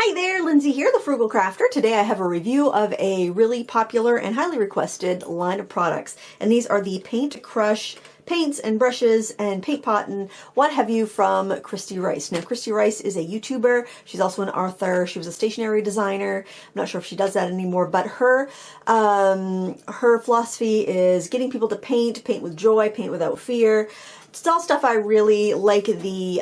Hi there, Lindsay here, the Frugal Crafter. Today I have a review of a really popular and highly requested line of products. And these are the Paintcrush paints and brushes and paint pot and what have you from Kristy Rice. Now, Kristy Rice is a YouTuber. She's also an author. She was a stationery designer. I'm not sure if she does that anymore, but her philosophy is getting people to paint with joy, paint without fear. It's all stuff I really like the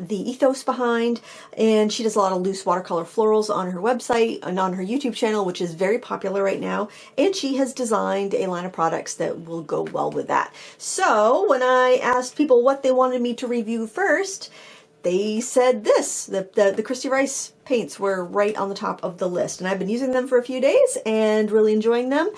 ethos behind, and she does a lot of loose watercolor florals on her website and on her YouTube channel, which is very popular right now, and she has designed a line of products that will go well with that. So when I asked people what they wanted me to review first, they said this, the Kristy Rice paints were right on the top of the list, and I've been using them for a few days and really enjoying them.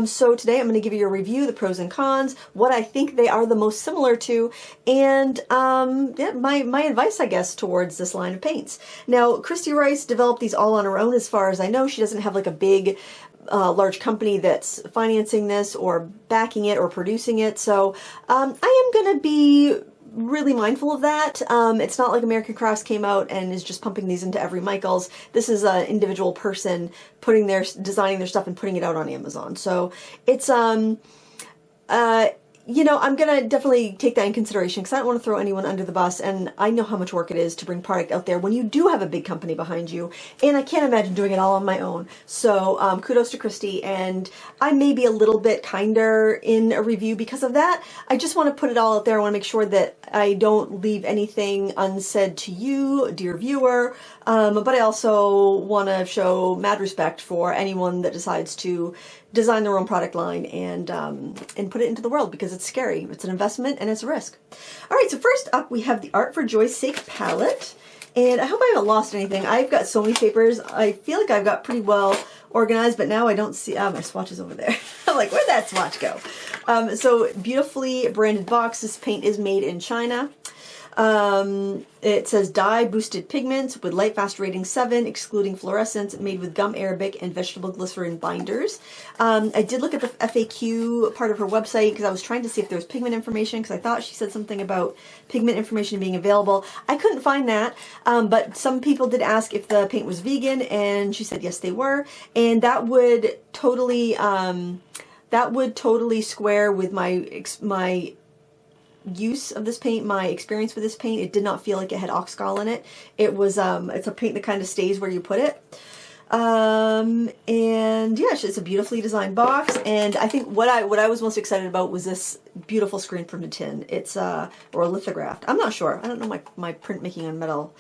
So today I'm going to give you a review, the pros and cons, what I think they are the most similar to, and yeah, my advice, I guess, towards this line of paints. Now, Kristy Rice developed these all on her own as far as I know. She doesn't have like a big large company that's financing this or backing it or producing it, so I am going to be really mindful of that. It's not like American Crafts came out and is just pumping these into every Michaels. This is an individual person designing their stuff and putting it out on Amazon. So it's you know, I'm gonna definitely take that in consideration because I don't want to throw anyone under the bus, and I know how much work it is to bring product out there when you do have a big company behind you, and I can't imagine doing it all on my own. So kudos to Kristy, and I may be a little bit kinder in a review because of that. I just want to put it all out there. I want to make sure that I don't leave anything unsaid to you, dear viewer, but I also want to show mad respect for anyone that decides to design their own product line and put it into the world, because it's scary. It's an investment and it's a risk. All right, so first up we have the Art for Joy's Sake palette. And I hope I haven't lost anything. I've got so many papers. I feel like I've got pretty well organized, but now I don't see, my swatch is over there. I'm like, where'd that swatch go? So beautifully branded box. This paint is made in China. It says dye boosted pigments with light fast rating 7, excluding fluorescence, made with gum arabic and vegetable glycerin binders. I did look at the FAQ part of her website because I was trying to see if there was pigment information, because I thought she said something about pigment information being available. I couldn't find that, but some people did ask if the paint was vegan, and she said yes they were, and that would totally square with my use of this paint, my experience with this paint. It did not feel like it had oxgall in it. It was it's a paint that kind of stays where you put it. And yeah, it's a beautifully designed box, and I think what I was most excited about was this beautiful screen printed tin. It's or lithographed. I'm not sure. I don't know my printmaking on metal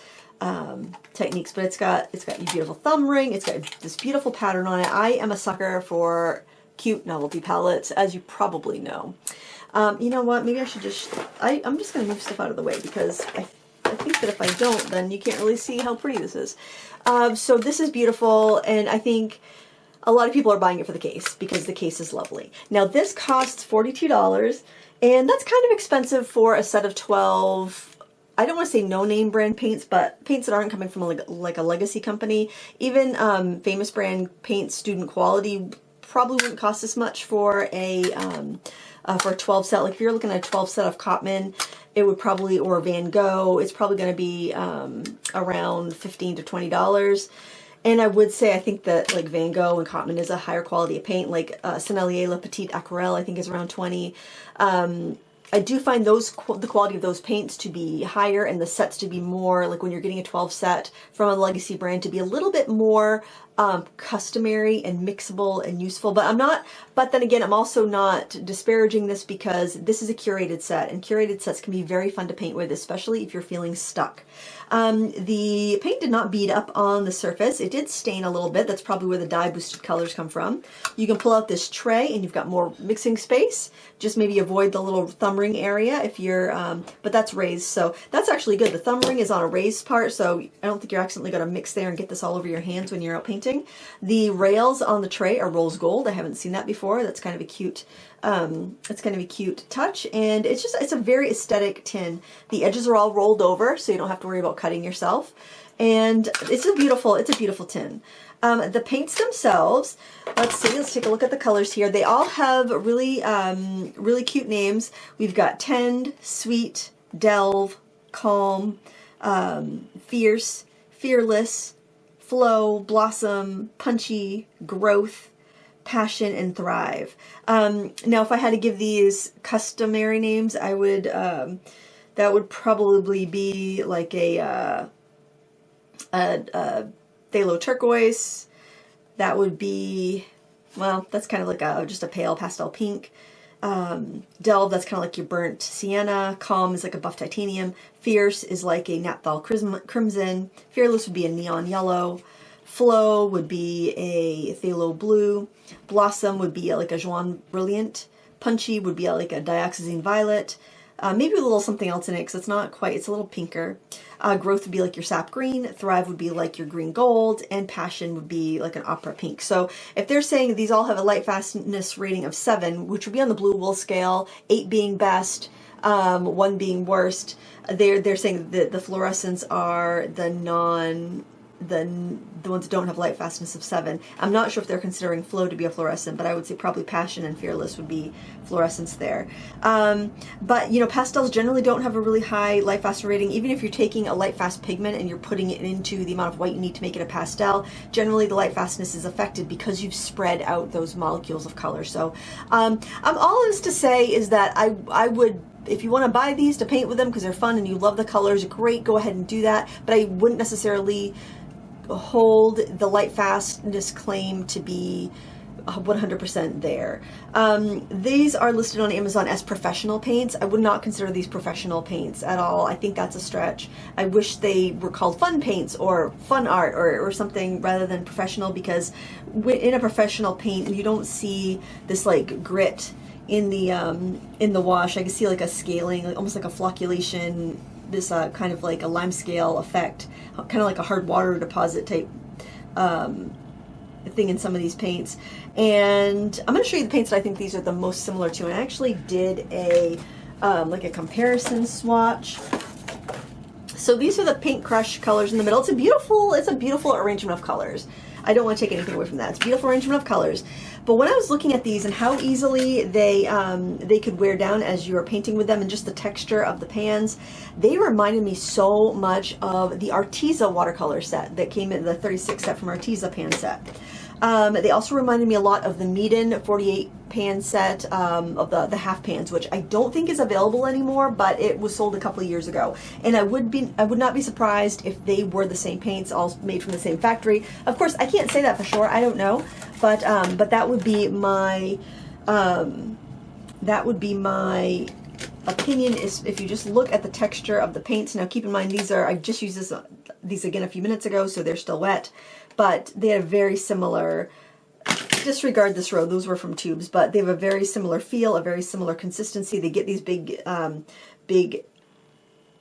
techniques, but it's got your beautiful thumb ring. It's got this beautiful pattern on it. I am a sucker for cute novelty palettes, as you probably know. You know what, maybe I should I'm just going to move stuff out of the way, because I think that if I don't, then you can't really see how pretty this is. So this is beautiful, and I think a lot of people are buying it for the case, because the case is lovely. Now this costs $42, and that's kind of expensive for a set of 12, I don't want to say no-name brand paints, but paints that aren't coming from like a legacy company. Even famous brand paints, student quality, probably wouldn't cost this much for a 12 set. Like if you're looking at a 12 set of Cotman, it would probably, or Van Gogh, it's probably going to be around $15 to $20. And I would say, I think that like Van Gogh and Cotman is a higher quality of paint. Like Sennelier La Petite Aquarelle, I think, is around 20. I do find the quality of those paints to be higher, and the sets to be more, like when you're getting a 12 set from a legacy brand, to be a little bit more customary and mixable and useful. But then again, I'm also not disparaging this, because this is a curated set, and curated sets can be very fun to paint with, especially if you're feeling stuck. The paint did not bead up on the surface. It did stain a little bit. That's probably where the dye boosted colors come from. You can pull out this tray and you've got more mixing space. Just maybe avoid the little thumb ring area if you're, but that's raised, so that's actually good. The thumb ring is on a raised part, so I don't think you're accidentally going to mix there and get this all over your hands when you're out painting. The rails on the tray are rose gold. I haven't seen that before. That's kind of a cute, it's kind of a cute touch, and it's a very aesthetic tin. The edges are all rolled over, so you don't have to worry about cutting yourself, and it's a beautiful tin. The paints themselves, let's take a look at the colors here. They all have really really cute names. We've got Tend, Sweet, Delve, Calm, Fierce, Fearless, flow, blossom, punchy, growth, passion, and thrive. Now, if I had to give these customary names, I would, that would probably be like a phthalo turquoise. That would be, well, that's kind of like just a pale pastel pink. Delve, that's kind of like your burnt sienna. Calm is like a buff titanium. Fierce is like a naphthol crimson. Fearless would be a neon yellow. Flow would be a phthalo blue. Blossom would be like a Joan Brilliant. Punchy would be like a dioxazine violet. Maybe with a little something else in it because it's not quite, it's a little pinker. Growth would be like your sap green. Thrive would be like your green gold. And passion would be like an opera pink. So if they're saying these all have a light fastness rating of 7, which would be on the blue wool scale, 8 being best, 1 being worst, they're saying that the fluorescents are the ones that don't have light fastness of 7. I'm not sure if they're considering flow to be a fluorescent, but I would say probably passion and fearless would be fluorescents there. But you know, pastels generally don't have a really high light fastness rating. Even if you're taking a light fast pigment and you're putting it into the amount of white you need to make it a pastel, generally the light fastness is affected because you've spread out those molecules of color. So I'm all this to say is that I would, if you want to buy these to paint with them because they're fun and you love the colors, great, go ahead and do that. But I wouldn't necessarily hold the light fastness claim to be 100% there. These are listed on Amazon as professional paints. I would not consider these professional paints at all. I think that's a stretch. I wish they were called fun paints or fun art or something rather than professional, because in a professional paint you don't see this like grit in the wash. I can see like a scaling, like almost like a flocculation, this kind of like a lime scale effect, kind of like a hard water deposit type thing in some of these paints. And I'm going to show you the paints that I think these are the most similar to. And I actually did a like a comparison swatch. So these are the Paintcrush colors in the middle. It's a beautiful arrangement of colors. I don't want to take anything away from that. It's a beautiful arrangement of colors. But when I was looking at these and how easily they could wear down as you were painting with them, and just the texture of the pans, they reminded me so much of the Arteza watercolor set that came in the 36 set from Arteza pan set. They also reminded me a lot of the Meeden 48 pan set of the half pans, which I don't think is available anymore, but it was sold a couple of years ago. And I would not be surprised if they were the same paints, all made from the same factory. Of course, I can't say that for sure. I don't know, but that would be my opinion. Is if you just look at the texture of the paints. Now, keep in mind I just used these again a few minutes ago, so they're still wet. But they had a very similar, disregard this row, those were from tubes, but they have a very similar feel, a very similar consistency. They get these big,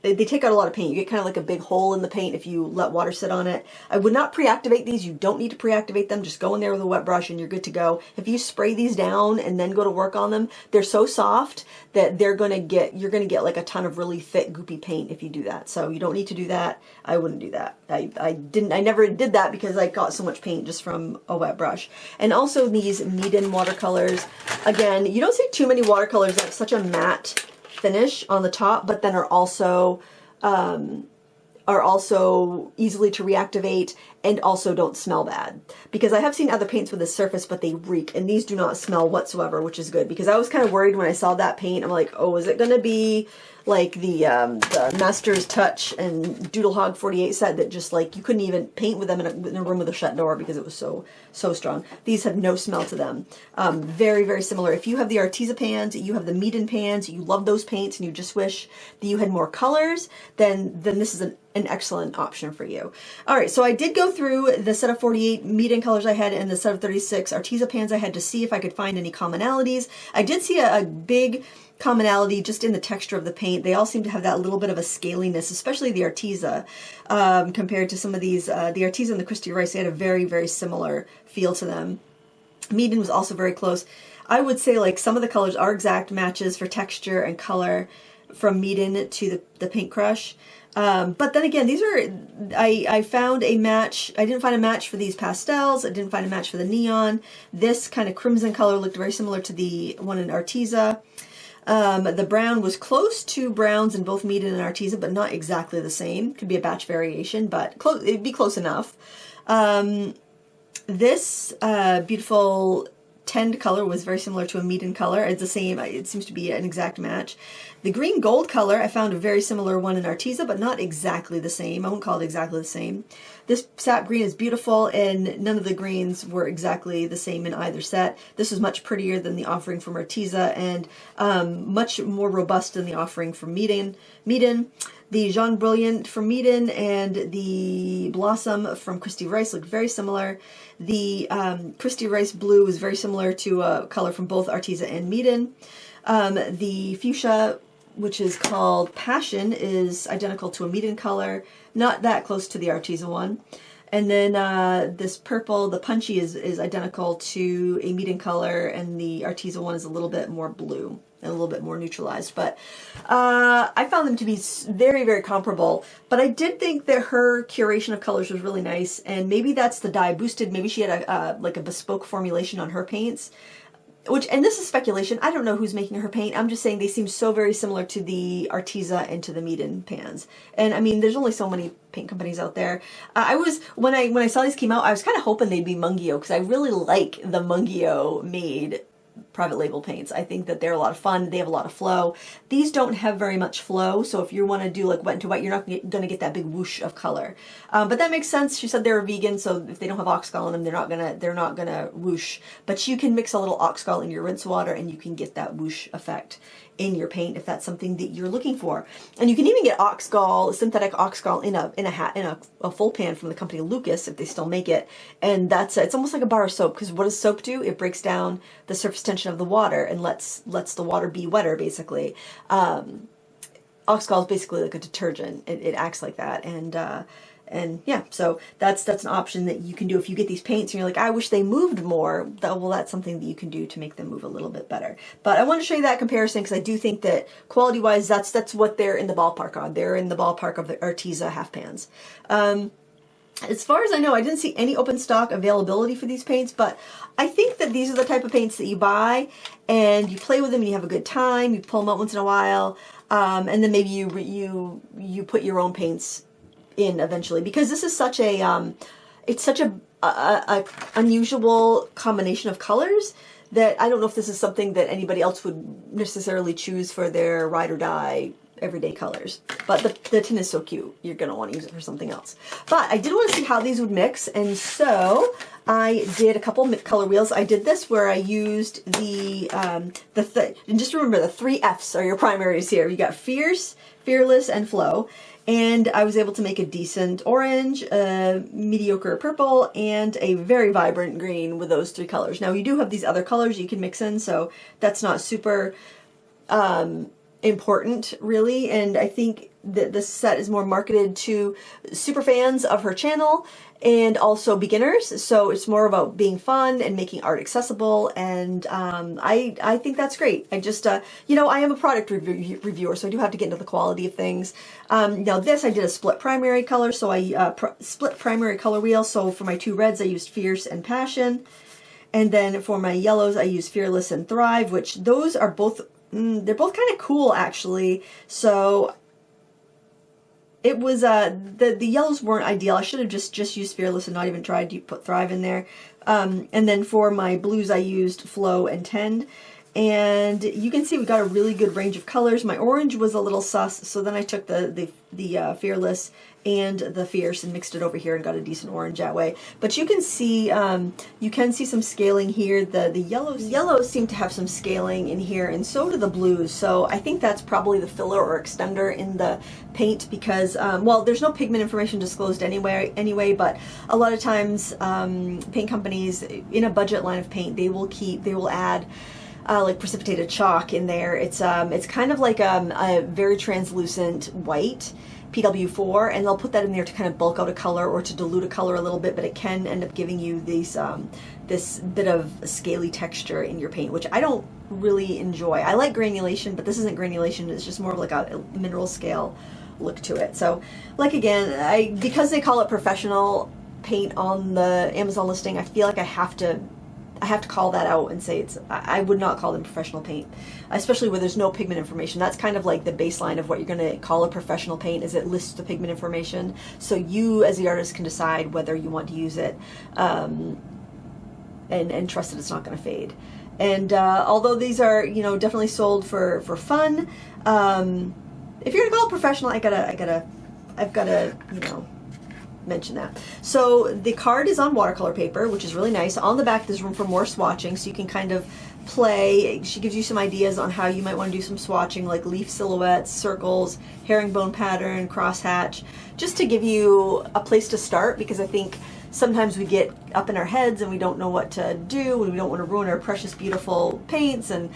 they take out a lot of paint. You get kind of like a big hole in the paint if you let water sit on it. I would not pre-activate these. You don't need to pre-activate them. Just go in there with a wet brush and you're good to go. If you spray these down and then go to work on them, they're so soft that you're going to get like a ton of really thick, goopy paint if you do that. So you don't need to do that. I wouldn't do that. I never did that because I got so much paint just from a wet brush. And also these Meeden watercolors. Again, you don't see too many watercolors that have such a matte finish on the top, but then are also easily to reactivate and also don't smell bad. Because I have seen other paints with this surface, but they reek, and these do not smell whatsoever, which is good. Because I was kind of worried when I saw that paint. I'm like, oh, is it going to be like the Master's Touch and Doodle Hog 48 set that just like you couldn't even paint with them in a room with a shut door because it was so strong. These have no smell to them. Very, very similar. If you have the Arteza pans, you have the Meeden pans, you love those paints and you just wish that you had more colors, then this is an excellent option for you. All right, so I did go through the set of 48 Meeden colors I had and the set of 36 Arteza pans I had to see if I could find any commonalities. I did see a big commonality just in the texture of the paint. They all seem to have that little bit of a scaliness, especially the Arteza, compared to some of these. The Arteza and the Kristy Rice, they had a very, very similar feel to them. Meeden was also very close. I would say like some of the colors are exact matches for texture and color from Meeden to the Paintcrush. But then again, these are, I found a match. I didn't find a match for these pastels. I didn't find a match for the neon. This kind of crimson color looked very similar to the one in Arteza. The brown was close to browns in both Meeden and Arteza, but not exactly the same. Could be a batch variation, but it'd be close enough. This beautiful tend color was very similar to a Meeden color. It's the same, it seems to be an exact match. The green gold color, I found a very similar one in Arteza, but not exactly the same. I won't call it exactly the same. This sap green is beautiful, and none of the greens were exactly the same in either set. This is much prettier than the offering from Arteza, and much more robust than the offering from Meeden. The Jean Brilliant from Meeden and the Blossom from Kristy Rice look very similar. The Kristy Rice blue is very similar to a color from both Arteza and Meeden. The fuchsia, which is called Passion, is identical to a Meeden color, not that close to the Arteza one. And then this purple, the punchy, is identical to a Meeden color, and the Arteza one is a little bit more blue and a little bit more neutralized. But I found them to be very, very comparable. But I did think that her curation of colors was really nice, and maybe that's the dye boosted. Maybe she had like a bespoke formulation on her paints. And this is speculation. I don't know who's making her paint. I'm just saying they seem so very similar to the Arteza and to the Meeden pans. And I mean, there's only so many paint companies out there. When I saw these came out, I was kind of hoping they'd be Mungio, because I really like the Mungio made private label paints. I think that they're a lot of fun. They have a lot of flow. These don't have very much flow, so if you want to do like wet into wet, you're not going to get that big whoosh of color. But that makes sense. She said they're vegan, so if they don't have oxgall in them, they're not gonna whoosh. But you can mix a little oxgall in your rinse water, and you can get that whoosh effect in your paint if that's something that you're looking for. And you can even get oxgall, synthetic oxgall, in a full pan from the company Lucas, if they still make it. And it's almost like a bar of soap, because what does soap do? It breaks down the surface tension of the water and lets the water be wetter, basically. Oxgall is basically like a detergent. It acts like that, and yeah, so that's an option that you can do if you get these paints and you're like, I wish they moved more. Well, that's something that you can do to make them move a little bit better. But I want to show you that comparison, because I do think that quality-wise, that's what they're in the ballpark on. They're in the ballpark of the Arteza half pans. As far as I know, I didn't see any open stock availability for these paints, but I think that these are the type of paints that you buy and you play with them and you have a good time. You pull them out once in a while, and then maybe you put your own paints in eventually, because this is such a it's such a unusual combination of colors that I don't know if this is something that anybody else would necessarily choose for their ride or die everyday colors. But the tin is so cute, you're gonna want to use it for something else. But I did want to see how these would mix, and so I did a couple color wheels. I did this where I used and just remember the 3 F's are your primaries here. You got fierce, fearless, and flow. And I was able to make a decent orange, mediocre purple, and a very vibrant green with those 3 colors. Now you do have these other colors you can mix in, so that's not super important really, and I think that this set is more marketed to super fans of her channel and also beginners, so it's more about being fun and making art accessible, and I think that's great. I just you know, I am a product reviewer, so I do have to get into the quality of things. Now this, I did a split primary color, so I split primary color wheel, so for my 2 reds I used Fierce and Passion, and then for my yellows I used Fearless and Thrive, which those are both they're both kind of cool actually. So it was the yellows weren't ideal. I should have just used Fearless and not even tried to put Thrive in there. And then for my blues I used Flow and Tend. And you can see we got a really good range of colors. My orange was a little sus, so then I took the Fearless and the Fierce and mixed it over here and got a decent orange that way. But you can see some scaling here. The yellows seem to have some scaling in here, and so do the blues. So I think that's probably the filler or extender in the paint, because well, there's no pigment information disclosed anyway, but a lot of times paint companies in a budget line of paint, they will add like precipitated chalk in there. It's kind of like a very translucent white, PW4, and they'll put that in there to kind of bulk out a color or to dilute a color a little bit, but it can end up giving you these this bit of scaly texture in your paint, which I don't really enjoy. I like granulation, but this isn't granulation, it's just more of like a mineral scale look to it. So like again, because they call it professional paint on the Amazon listing, I feel like I have to I have to call that out and say I would not call them professional paint, especially where there's no pigment information. That's kind of like the baseline of what you're going to call a professional paint, is it lists the pigment information. So you as the artist can decide whether you want to use it and trust that it's not going to fade. And although these are, you know, definitely sold for fun, if you're going to call it professional, I've got to, you know, mention that. So the card is on watercolor paper, which is really nice. On the back there's room for more swatching, so you can kind of play. She gives you some ideas on how you might want to do some swatching, like leaf silhouettes, circles, herringbone pattern, crosshatch, just to give you a place to start, because I think sometimes we get up in our heads and we don't know what to do, and we don't want to ruin our precious beautiful paints, and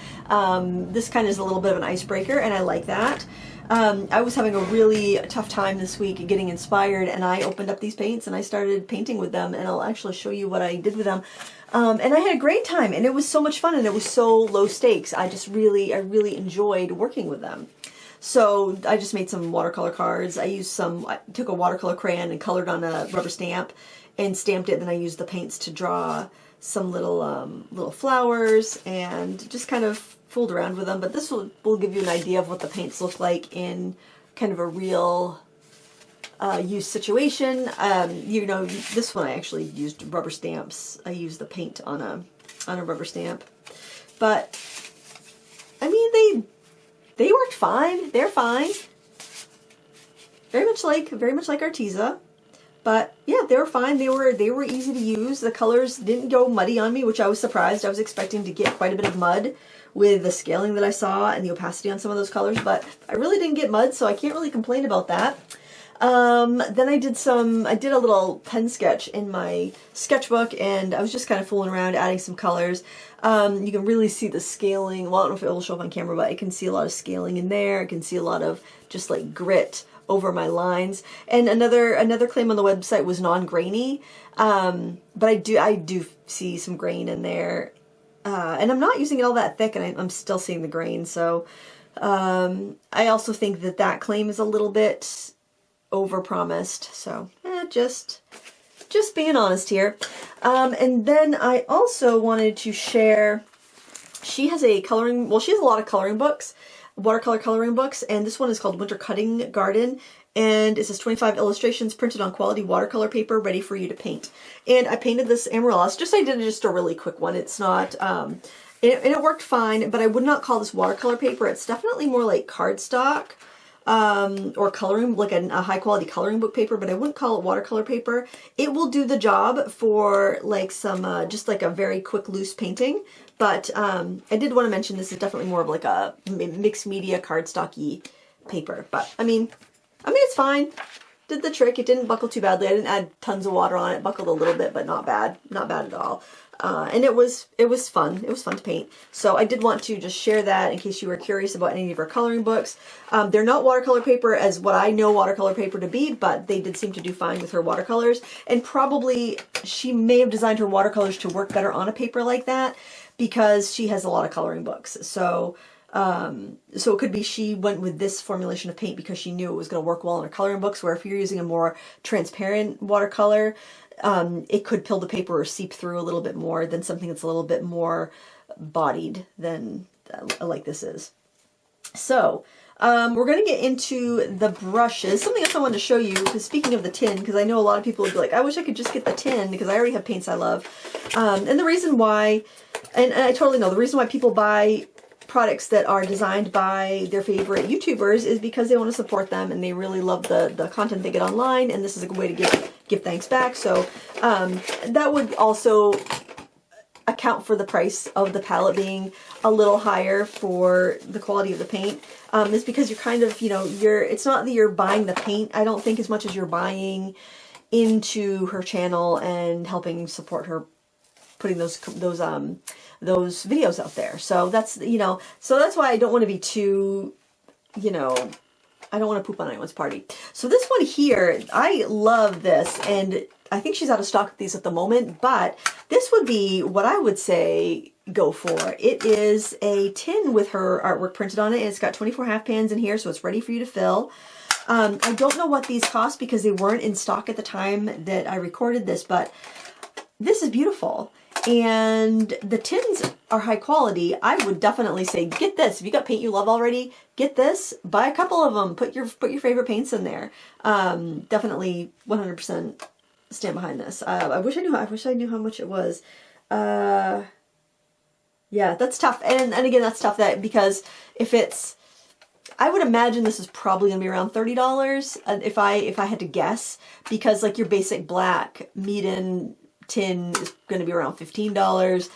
this kind of is a little bit of an icebreaker, and I like that. I was having a really tough time this week getting inspired, and I opened up these paints and I started painting with them, and I'll actually show you what I did with them. And I had a great time, and it was so much fun, and it was so low stakes. I really enjoyed working with them. So I just made some watercolor cards. I took a watercolor crayon and colored on a rubber stamp and stamped it. Then I used the paints to draw some little flowers and just kind of fooled around with them. But this will give you an idea of what the paints look like in kind of a real use situation. You know, this one I actually used rubber stamps. I used the paint on a rubber stamp. But I mean, they worked fine. They're fine. Very much like Arteza. But yeah, they were fine. They were easy to use. The colors didn't go muddy on me, which I was surprised. I was expecting to get quite a bit of mud with the scaling that I saw and the opacity on some of those colors, but I really didn't get mud, so I can't really complain about that. Then I did a little pen sketch in my sketchbook, and I was just kind of fooling around, adding some colors. You can really see the scaling. Well, I don't know if it will show up on camera, but I can see a lot of scaling in there. I can see a lot of just like grit over my lines. And another claim on the website was non-grainy, but I do see some grain in there. And I'm not using it all that thick, and I'm still seeing the grain. So I also think that claim is a little bit overpromised. So just being honest here. And then I also wanted to share, she has a lot of coloring books, watercolor coloring books, and this one is called Winter Cutting Garden, and it says 25 illustrations printed on quality watercolor paper ready for you to paint. And I painted this amaryllis. I did just a really quick one. It's not, and it worked fine, but I would not call this watercolor paper. It's definitely more like cardstock, or coloring, like a high quality coloring book paper, but I wouldn't call it watercolor paper. It will do the job for like some, just like a very quick loose painting. But I did want to mention this is definitely more of like a mixed media cardstocky paper. But I mean, it's fine. Did the trick. It didn't buckle too badly. I didn't add tons of water on it. It buckled a little bit, but not bad. Not bad at all. And it was fun. It was fun to paint. So I did want to just share that in case you were curious about any of her coloring books. They're not watercolor paper as what I know watercolor paper to be, but they did seem to do fine with her watercolors. And probably she may have designed her watercolors to work better on a paper like that because she has a lot of coloring books. So it could be she went with this formulation of paint because she knew it was going to work well in her coloring books, where if you're using a more transparent watercolor, it could pill the paper or seep through a little bit more than something that's a little bit more bodied than like this is. So we're going to get into the brushes. Something else I wanted to show you, because speaking of the tin, because I know a lot of people would be like, I wish I could just get the tin because I already have paints I love. And the reason why, and I totally know, the reason why people buy products that are designed by their favorite YouTubers is because they want to support them and they really love the content they get online, and this is a good way to give thanks back. So that would also account for the price of the palette being a little higher for the quality of the paint. Is because you're kind of, it's not that you're buying the paint, I don't think, as much as you're buying into her channel and helping support her putting those videos out there. So that's, so that's why I don't want to be too, I don't want to poop on anyone's party. So this one here, I love this, and I think she's out of stock of these at the moment, but this would be what I would say go for. It is a tin with her artwork printed on it, and it's got 24 half pans in here, so it's ready for you to fill. I don't know what these cost because they weren't in stock at the time that I recorded this, but this is beautiful. and the tins are high quality. I would definitely say get this. If you got paint you love already, get this. Buy a couple of them. Put your favorite paints in there. Definitely 100% stand behind this. I wish I knew how much it was. Yeah, that's tough. And again, that's tough because if it's, I would imagine this is probably gonna be around $30 if I had to guess, because like your basic black meet-in tin is going to be around $15.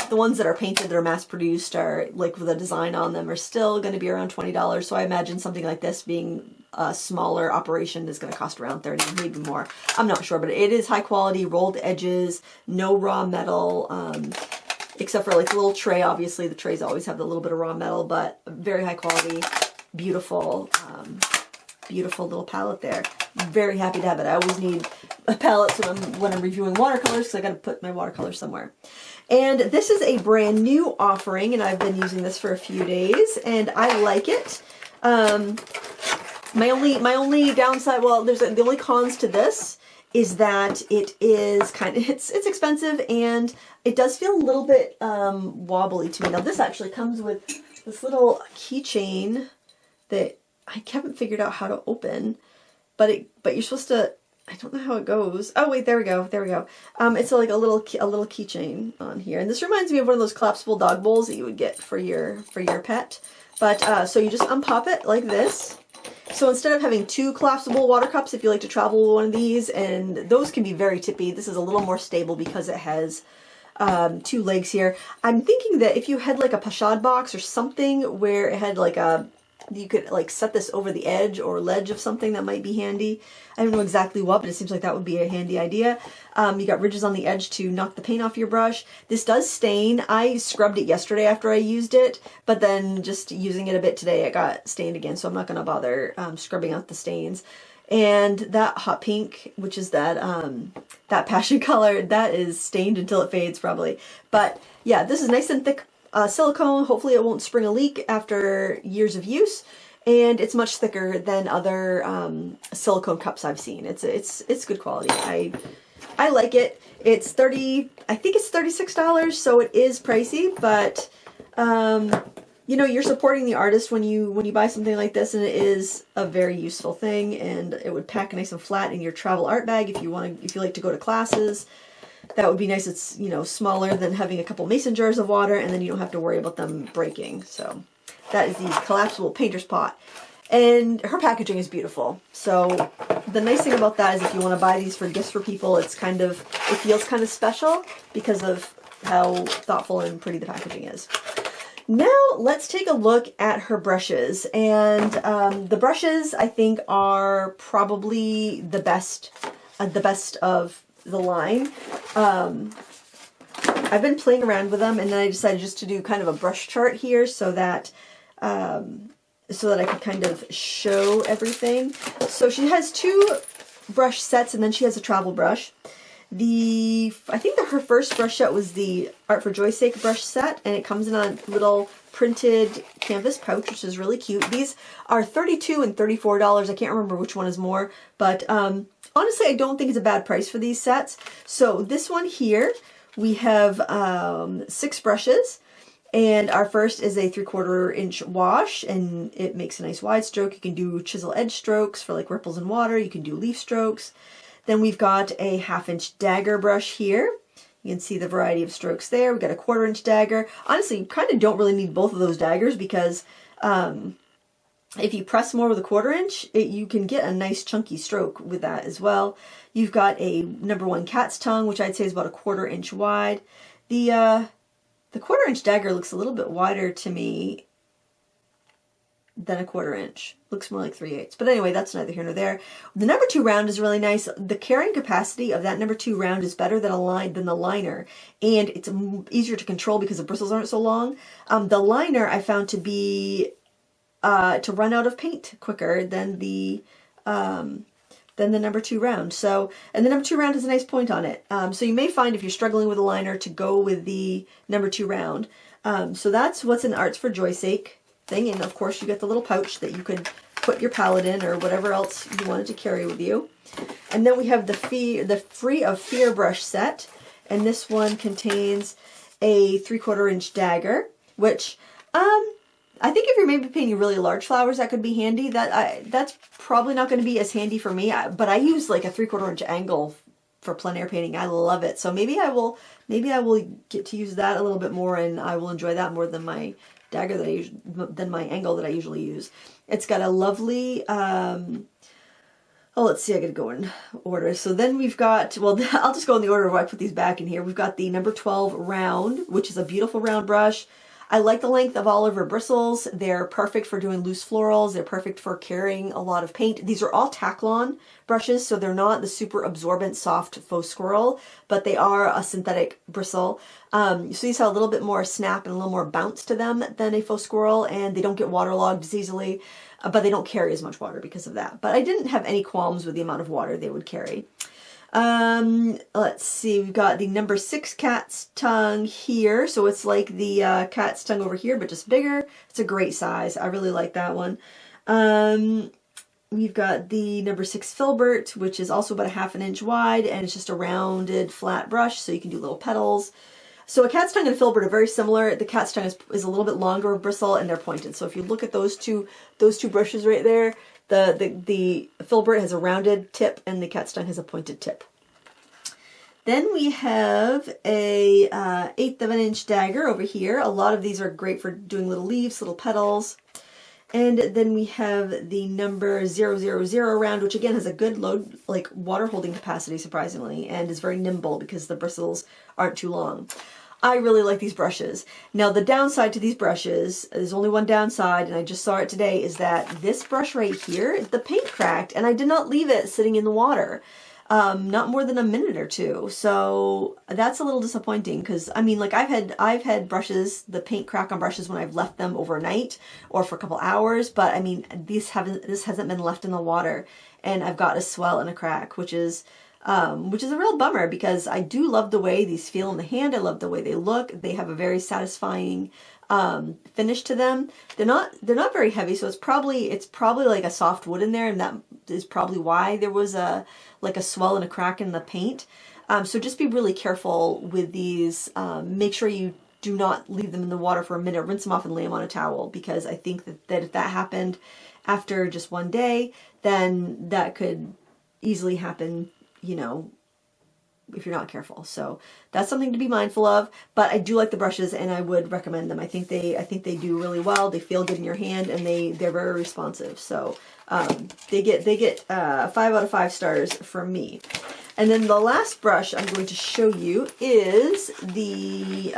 The ones that are painted that are mass produced are like with a design on them are still going to be around $20. So I imagine something like this being a smaller operation is going to cost around $30, maybe more. I'm not sure, but it is high quality, rolled edges, no raw metal, except for like the little tray. Obviously the trays always have the little bit of raw metal, but very high quality, beautiful, beautiful little palette there. Very happy to have it. I always need a palette when I'm reviewing watercolors because I got to put my watercolors somewhere. And this is a brand new offering, and I've been using this for a few days, and I like it. My only downside, well, the only cons to this is that it is it's expensive, and it does feel a little bit wobbly to me. Now this actually comes with this little keychain that I haven't figured out how to open. But you're supposed to, I don't know how it goes. Oh wait, there we go. It's like a little keychain on here, and this reminds me of one of those collapsible dog bowls that you would get for your pet. But so you just unpop it like this. So instead of having two collapsible water cups, if you like to travel with one of these, and those can be very tippy, this is a little more stable because it has two legs here. I'm thinking that if you had like a pochade box or something where it had like you could like set this over the edge or ledge of something, that might be handy. I don't know exactly what, but it seems like that would be a handy idea. You got ridges on the edge to knock the paint off your brush. This does stain. I scrubbed it yesterday after I used it, but then just using it a bit today, it got stained again, so I'm not going to bother scrubbing out the stains. And that hot pink, which is that passion color, that is stained until it fades probably. But yeah, this is nice and thick silicone. Hopefully it won't spring a leak after years of use, and it's much thicker than other silicone cups I've seen. It's good quality. I like it. It's I think it's $36, so it is pricey, but you know, you're supporting the artist when you buy something like this, and it is a very useful thing, and it would pack nice and flat in your travel art bag if you like to go to classes. That would be nice. It's, you know, smaller than having a couple mason jars of water, and then you don't have to worry about them breaking. So that is the collapsible painter's pot. And her packaging is beautiful. So the nice thing about that is if you want to buy these for gifts for people, it feels kind of special because of how thoughtful and pretty the packaging is. Now let's take a look at her brushes. And the brushes, I think, are probably the best of the line. I've been playing around with them, and then I decided just to do kind of a brush chart here so that I could kind of show everything. So she has two brush sets, and then she has a travel brush. I think that her first brush set was the Art for Joy's Sake brush set, and it comes in a little printed canvas pouch, which is really cute. These are $32 and $34. I can't remember which one is more, but honestly, I don't think it's a bad price for these sets. So this one here, we have 6 brushes, and our first is a 3/4 inch wash, and it makes a nice wide stroke. You can do chisel edge strokes for like ripples in water. You can do leaf strokes. Then we've got a 1/2 inch dagger brush here. You can see the variety of strokes there. We've got a 1/4 inch dagger. Honestly, you kind of don't really need both of those daggers because if you press more with a 1/4 inch, you can get a nice chunky stroke with that as well. You've got a #1 cat's tongue, which I'd say is about a 1/4 inch wide. The 1/4 inch dagger looks a little bit wider to me than a 1/4 inch. Looks more like 3/8. But anyway, that's neither here nor there. The #2 round is really nice. The carrying capacity of that #2 round is better than the liner, and it's easier to control because the bristles aren't so long. The liner I found to be to run out of paint quicker than the #2 round. So, and the #2 round has a nice point on it. So you may find if you're struggling with a liner to go with the #2 round. So that's what's in Arts for Joy's Sake thing, and of course you get the little pouch that you could put your palette in or whatever else you wanted to carry with you. And then we have the Free of Fear brush set, and this one contains a 3/4 inch dagger, which I think if you're maybe painting really large flowers, that could be handy. That's probably not going to be as handy for me, but I use like a 3/4 inch angle for plein air painting. I love it. So maybe I will get to use that a little bit more, and I will enjoy that more than my dagger than my angle that I usually use. It's got a lovely oh, let's see, I gotta go in order. So then we've got, well, I'll just go in the order where I put these back in here. We've got the number 12 round, which is a beautiful round brush. I like the length of all of her bristles. They're perfect for doing loose florals. They're perfect for carrying a lot of paint. These are all Taklon brushes, so they're not the super absorbent soft faux squirrel, but they are a synthetic bristle. So these have a little bit more snap and a little more bounce to them than a faux squirrel, and they don't get waterlogged as easily, but they don't carry as much water because of that. But I didn't have any qualms with the amount of water they would carry. Let's see, we've got the number 6 cat's tongue here. So it's like the cat's tongue over here, but just bigger. It's a great size. I really like that one. We've got the number 6 filbert, which is also about a 1/2 inch wide, and it's just a rounded flat brush, so you can do little petals. So a cat's tongue and a filbert are very similar. The cat's tongue is a little bit longer of bristle, and they're pointed. So if you look at those two brushes right there, the filbert has a rounded tip and the cat's tongue has a pointed tip. Then we have a 1/8 of an inch dagger over here. A lot of these are great for doing little leaves, little petals. And then we have the number 000 round, which again has a good load, like water holding capacity, surprisingly, and is very nimble because the bristles aren't too long. I really like these brushes. Now the downside to these brushes, there's only one downside, and I just saw it today, is that this brush right here, the paint cracked, and I did not leave it sitting in the water. Not more than a minute or two. So that's a little disappointing, because I mean, like I've had brushes, the paint crack on brushes when I've left them overnight or for a couple hours, but I mean, this hasn't been left in the water, and I've got a swell and a crack, which is a real bummer, because I do love the way these feel in the hand. I love the way they look. They have a very satisfying finish to them. They're not very heavy, so it's probably like a soft wood in there, and that is probably why there was a swell and a crack in the paint. So just be really careful with these. Make sure you do not leave them in the water for a minute. Rinse them off and lay them on a towel, because I think that if that happened after just one day, then that could easily happen, you know, if you're not careful. So that's something to be mindful of. But I do like the brushes, and I would recommend them. I think they do really well. They feel good in your hand, and they're very responsive. So they get 5 out of 5 stars from me. And then the last brush I'm going to show you is the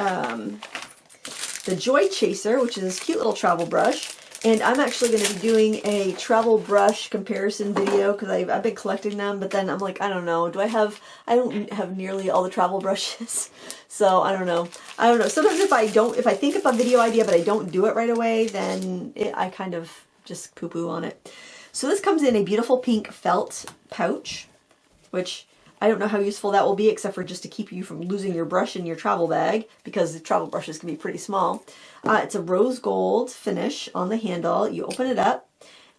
Joy Chaser, which is this cute little travel brush. And I'm actually going to be doing a travel brush comparison video, because I've been collecting them, but then I'm like, I don't know, I don't have nearly all the travel brushes, so I don't know. Sometimes if I think of a video idea but I don't do it right away, then I kind of just poo-poo on it. So this comes in a beautiful pink felt pouch, which I don't know how useful that will be, except for just to keep you from losing your brush in your travel bag, because the travel brushes can be pretty small. It's a rose gold finish on the handle. You open it up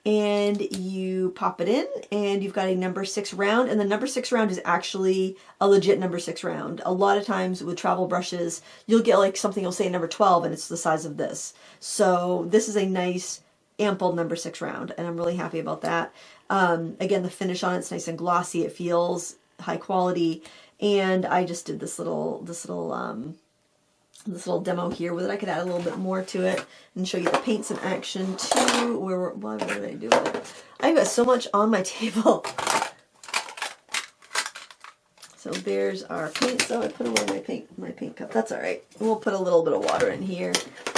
and you pop it in, and you've got a number 6 round, and the number 6 round is actually a legit number 6 round. A lot of times with travel brushes, you'll get like something will say number 12 and it's the size of this. So this is a nice ample number 6 round, and I'm really happy about that. Again, the finish on it's nice and glossy. It feels high quality, and I just did this little demo here with it. I could add a little bit more to it and show you the paints in action too. What did I do with it? I've got so much on my table. So there's our paint. So I put away my paint cup. That's all right. We'll put a little bit of water in here.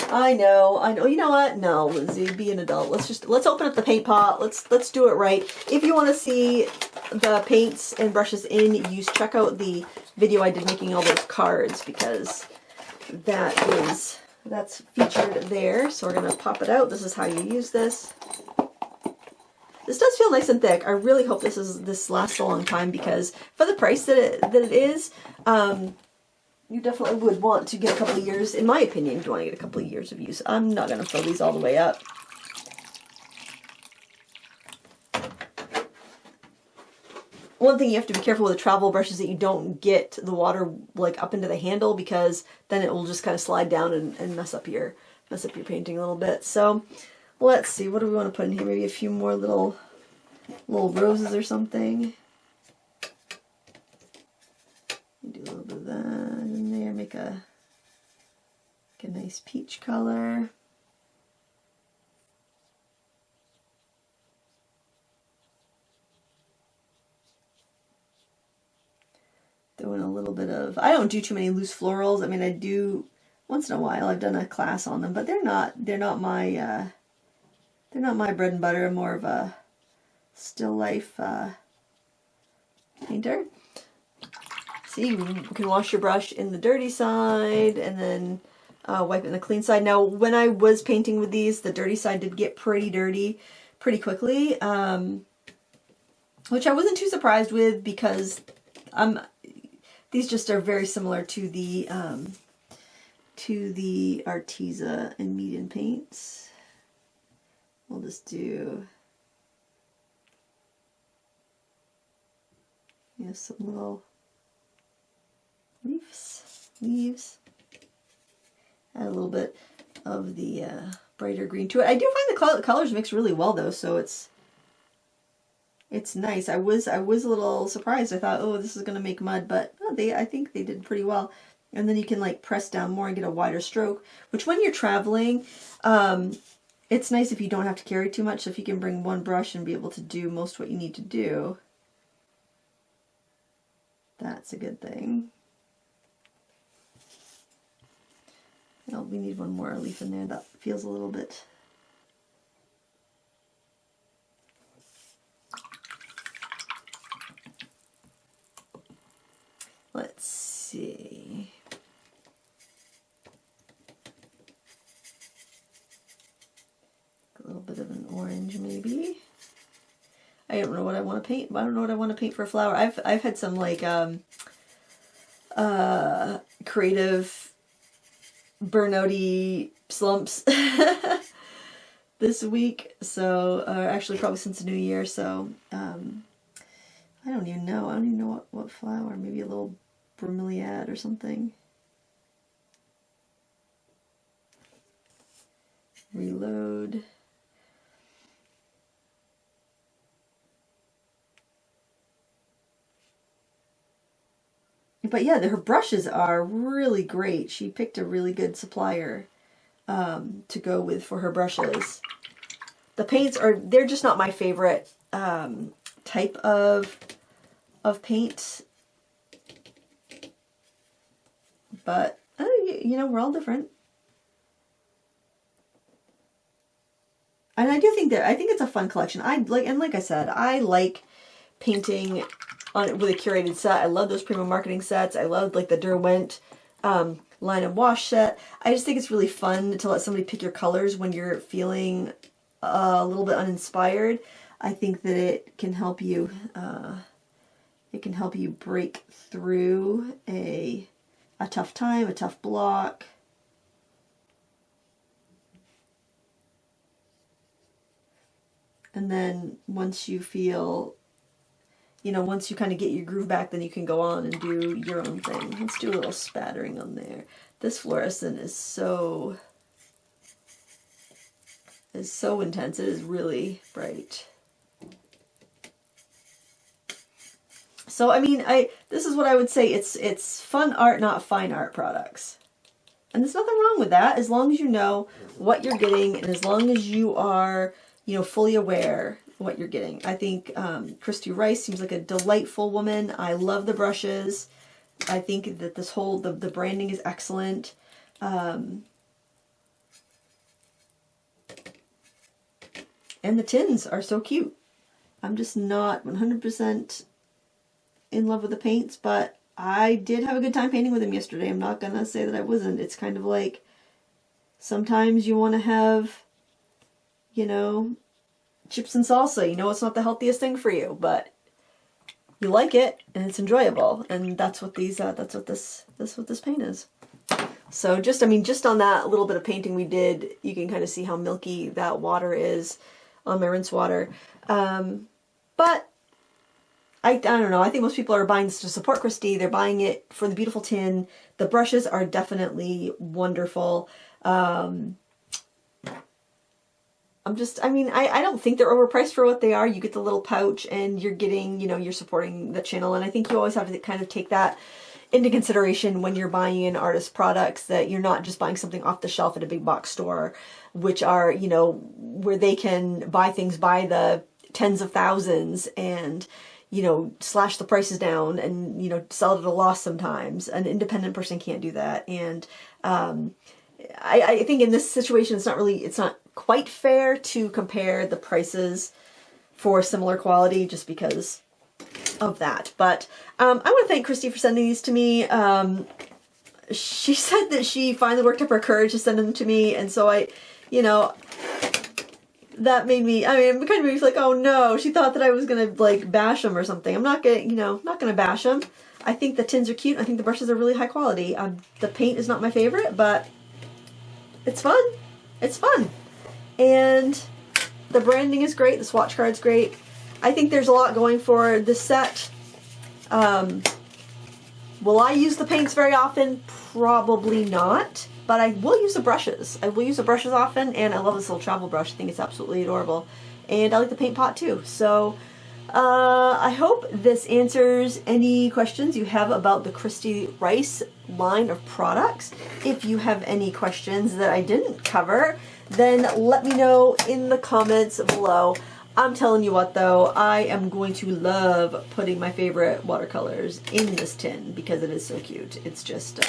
I know. You know what? No, Lindsay, be an adult. Let's open up the paint pot. Let's do it right. If you want to see the paints and brushes in use, check out the video I did making all those cards, because that's featured there. So we're gonna pop it out. This is how you use this. This does feel nice and thick. I really hope this lasts a long time, because for the price that it is, you definitely would want to get a couple of years, in my opinion, you want to get a couple of years of use. I'm not gonna fill these all the way up. one thing you have to be careful with the travel brush is that you don't get the water like up into the handle, because then it will just kind of slide down and mess up your painting a little bit. So let's see, what do we want to put in here? Maybe a few more little roses or something. Do a little bit of that in there, make a nice peach color. Doing a little bit of, I don't do too many loose florals. I mean, I do once in a while. I've done a class on them, but they're not my bread and butter. I'm more of a still life painter. See, you can wash your brush in the dirty side and then wipe it in the clean side. Now, when I was painting with these, the dirty side did get pretty dirty pretty quickly, which I wasn't too surprised with, because these just are very similar to the Arteza and medium paints. We'll just do, you know, some little leaves. Add a little bit of the brighter green to it. I do find the colors mix really well though, so it's nice. I was a little surprised. I thought, oh, this is gonna make mud, but oh, I think they did pretty well. And then you can like press down more and get a wider stroke, which when you're traveling, it's nice if you don't have to carry too much. So if you can bring one brush and be able to do most what you need to do, that's a good thing. Oh, we need one more leaf in there. That feels a little bit. Let's see. A little bit of an orange, maybe. I don't know what I want to paint. I don't know what I want to paint for a flower. I've had some like creative burnouty slumps this week, so actually probably since the new year, so I don't even know what flower. Maybe a little bromeliad or something. Reload. But yeah, her brushes are really great. She picked a really good supplier to go with for her brushes. The paints they're just not my favorite type of paint. But you know, we're all different. And I think it's a fun collection. Like I said, I like painting with a curated set. I love those premium marketing sets. I love like the Derwent line and wash set. I just think it's really fun to let somebody pick your colors when you're feeling a little bit uninspired. I think that it can help you. It can help you break through a tough time, a tough block. And then once you feel, once you kind of get your groove back, then you can go on and do your own thing. Let's do a little spattering on there. This fluorescent is so intense. It is really bright. So I mean, this is what I would say. It's fun art, not fine art products. And there's nothing wrong with that, as long as you know what you're getting, and as long as you are, fully aware of what you're getting. I think Kristy Rice seems like a delightful woman. I love the brushes. I think that this whole, the branding is excellent. And the tins are so cute. I'm just not 100% in love with the paints, but I did have a good time painting with them yesterday. I'm not gonna say that I wasn't. It's kind of like, sometimes you want to have, chips and salsa. It's not the healthiest thing for you, but you like it and it's enjoyable, and that's what these that's what this paint is. So just on that little bit of painting we did, you can kind of see how milky that water is on my rinse water. But I don't know. I think most people are buying this to support Kristy. They're buying it for the beautiful tin. The brushes are definitely wonderful. I mean, I don't think they're overpriced for what they are. You get the little pouch and you're getting, you know, you're supporting the channel. And I think you always have to kind of take that into consideration when you're buying in artist products, that you're not just buying something off the shelf at a big box store, which are, you know, where they can buy things by the tens of thousands and, you know, slash the prices down and, you know, sell it at a loss sometimes. An independent person can't do that. And I think in this situation, it's not quite fair to compare the prices for similar quality just because of that. But I want to thank Kristy for sending these to me. She said that she finally worked up her courage to send them to me, and so you know, that made me, I mean, it kind of made me feel like, oh no, she thought that I was gonna like bash them or something. I'm not gonna, you know, not gonna bash them. I think the tins are cute. I think the brushes are really high quality. The paint is not my favorite, but it's fun. It's fun. And the branding is great. The swatch card's great. I think there's a lot going for this set. Will I use the paints very often? Probably not. But I will use the brushes. I will use the brushes often, and I love this little travel brush. I think it's absolutely adorable. And I like the paint pot too. So I hope this answers any questions you have about the Kristy Rice line of products. If you have any questions that I didn't cover, then let me know in the comments below. I'm telling you what though, I am going to love putting my favorite watercolors in this tin because it is so cute. It's just,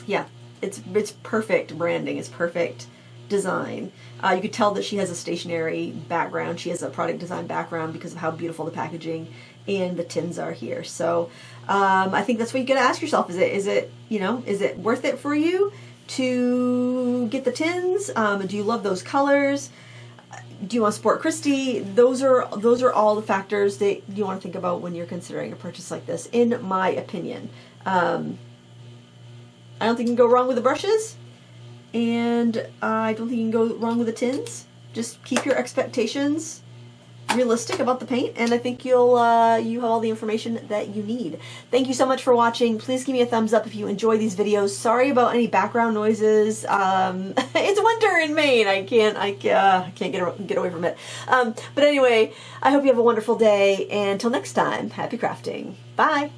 yeah, it's perfect branding. It's perfect design. You could tell that she has a stationery background. She has a product design background because of how beautiful the packaging and the tins are here. So I think that's what you gotta ask yourself. Is it you know, is it worth it for you to get the tins? Do you love those colors? Do you want to support Kristy? Those are all the factors that you want to think about when you're considering a purchase like this, in my opinion. I don't think you can go wrong with the brushes, and I don't think you can go wrong with the tins. Just keep your expectations realistic about the paint, and I think you have all the information that you need. Thank you so much for watching. Please give me a thumbs up if you enjoy these videos. Sorry about any background noises. It's winter in Maine. I can't get away from it. But anyway, I hope you have a wonderful day, and until next time, happy crafting. Bye.